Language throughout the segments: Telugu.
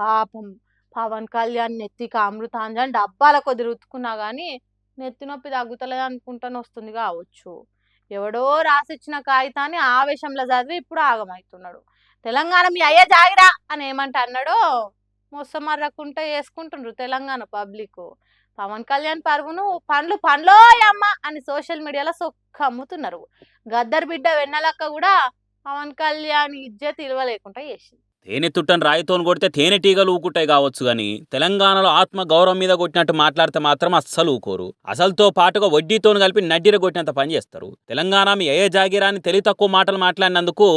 పాపం పవన్ కళ్యాణ్ నెత్తికి అమృతాంజన్ డబ్బాల కొద్ది రుతుకున్నా గానీ నెత్తి నొప్పి తగ్గుతలేదు అనుకుంటానే వస్తుంది కావచ్చు. ఎవడో రాసిచ్చిన కాగితాన్ని ఆవేశంలో చదివి ఇప్పుడు ఆగమైతున్నాడు. తెలంగాణ మీ అయ్యే జాగిరా అని ఏమంటే అన్నాడో మొసమర్రకుంటే వేసుకుంటుండ్రు తెలంగాణ పబ్లిక్. పవన్ కళ్యాణ్ పరువును పండ్లు పండ్లోయమ్మ అని సోషల్ మీడియాలో సొక్క అమ్ముతున్నారు. గద్దర్ బిడ్డ వెన్నెలక్క కూడా పవన్ కళ్యాణ్ ఇజ్జత్ ఇలువ లేకుండా చేసింది. తేనె తుట్టని రాయితోని కొడితే తేనెటీగలు ఊకుంటాయి కావచ్చు కానీ తెలంగాణలో ఆత్మ గౌరవం మీద కొట్టినట్టు మాట్లాడితే మాత్రం అస్సలు ఊకోరు. అసలుతో పాటుగా వడ్డీతో కలిపి నడ్డిర కొట్టినంత పని చేస్తారు. తెలంగాణ మీ ఏ జాగిరాని తెలివి తక్కువ మాటలు మాట్లాడినందుకు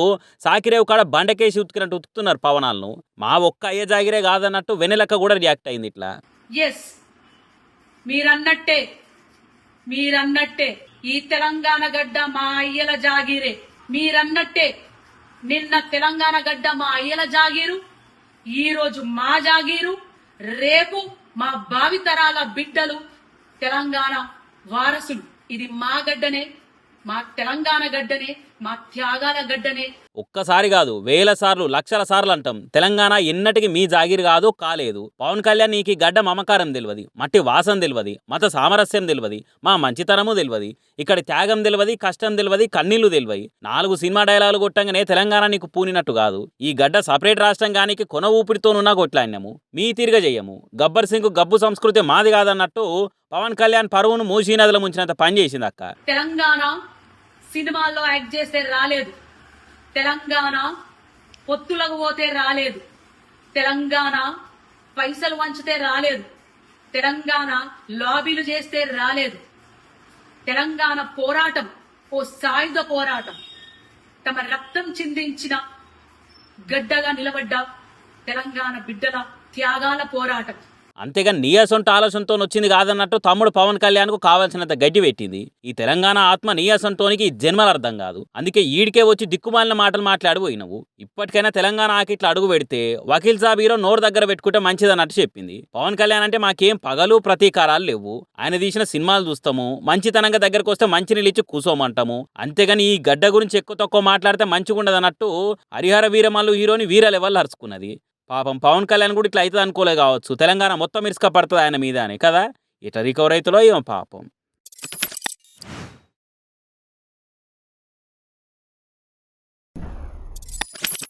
సాకిరేవు కాడ బండకేసి ఉతికినట్టు ఉతుకుతున్నారు పవనాలను. మా ఒక్క అయ్యే జాగిరే కాదన్నట్టు వెనెలక్క కూడా రియాక్ట్ అయింది ఇట్లా. ఎస్, మీరన్నట్టే ఈ తెలంగాణ గడ్డ మా అయ్యల జాగిరే. మీరన్నట్టే నిన్న తెలంగాణ గడ్డ మా అయ్యల జాగీరు, ఈ రోజు మా జాగీరు, రేపు మా భావితరాల బిడ్డలు తెలంగాణ వారసులు. ఇది మా గడ్డనే, మా తెలంగాణ గడ్డనే, మా త్యాగాల గడ్డనే. ఒక్కసారి కాదు వేల సార్లు లక్షల సార్లు అంటాం తెలంగాణ ఎన్నటికి మీ జాగిరి కాదు కాలేదు. పవన్ కళ్యాణ్ నీకు గడ్డ మమకారం తెలియదు, మట్టి వాసన తెలియదు, మత సామరస్యం తెలియదు, మా మంచితనము తెలియదు, ఇక్కడ త్యాగం తెలియదు, కష్టం తెలియదు, కన్నీళ్లు తెలియదు. 4 సినిమా డైలాగులు కొట్టంగానే తెలంగాణ నీకు పూనినట్టు కాదు. ఈ గడ్డ సపరేట్ రాష్ట్రం గానికి కొన ఊపిరితోనున్నా కొట్లాడినాము, మీ తిరిగ చెయ్యము. గబ్బర్ సింగ్ గబ్బు సంస్కృతి మాది కాదన్నట్టు పవన్ కళ్యాణ్ పరువును మూసీ నదిలో ముంచినంత పని చేసింది అక్క. తెలంగాణ సినిమాల్లో యాక్ట్ చేస్తే రాలేదు, తెలంగాణ పొత్తులకు పోతే రాలేదు, తెలంగాణ పైసలు వంచితే రాలేదు, తెలంగాణ లాబీలు చేస్తే రాలేదు. తెలంగాణ పోరాటం ఓ సాయుధ పోరాటం. తమ రక్తం చిందించిన గడ్డగా నిలబడ్డ తెలంగాణ బిడ్డల త్యాగాల పోరాటం. అంతేగాని నీ అసొంటి ఆలోచనతో వచ్చింది కాదన్నట్టు తమ్ముడు పవన్ కళ్యాణ్కు కావాల్సినంత గడ్డి పెట్టింది. ఈ తెలంగాణ ఆత్మ నీ అసొంటోనికి జన్మల అర్థం కాదు. అందుకే ఈడికే వచ్చి దిక్కుమాలిన మాటలు మాట్లాడిపోయినవు. ఇప్పటికైనా తెలంగాణ ఆకిట్లా అడుగు పెడితే వకీల్ సాబ్ హీరో నోరు దగ్గర పెట్టుకుంటే మంచిదన్నట్టు చెప్పింది. పవన్ కళ్యాణ్ అంటే మాకేం పగలు ప్రతీకారాలు లేవు, ఆయన తీసిన సినిమాలు చూస్తాము, మంచితనంగా దగ్గరకు వస్తే మంచినీళ్ళు ఇచ్చి కూసోమంటాము. అంతేగాని ఈ గడ్డ గురించి ఎక్కువ తక్కువ మాట్లాడితే మంచిగుండదన్నట్టు హరిహర వీరమల్లు హీరోని వీర లెవెల్ అరుచుకున్నది. పాపం పవన్ కళ్యాణ్ కూడా ఇట్లా అవుతుంది అనుకోలే కావచ్చు. తెలంగాణ మొత్తం ఇసుక పడుతుంది ఆయన మీద అని కదా. ఇట్లా రికవర్ అవుతుందో ఏమో పాపం.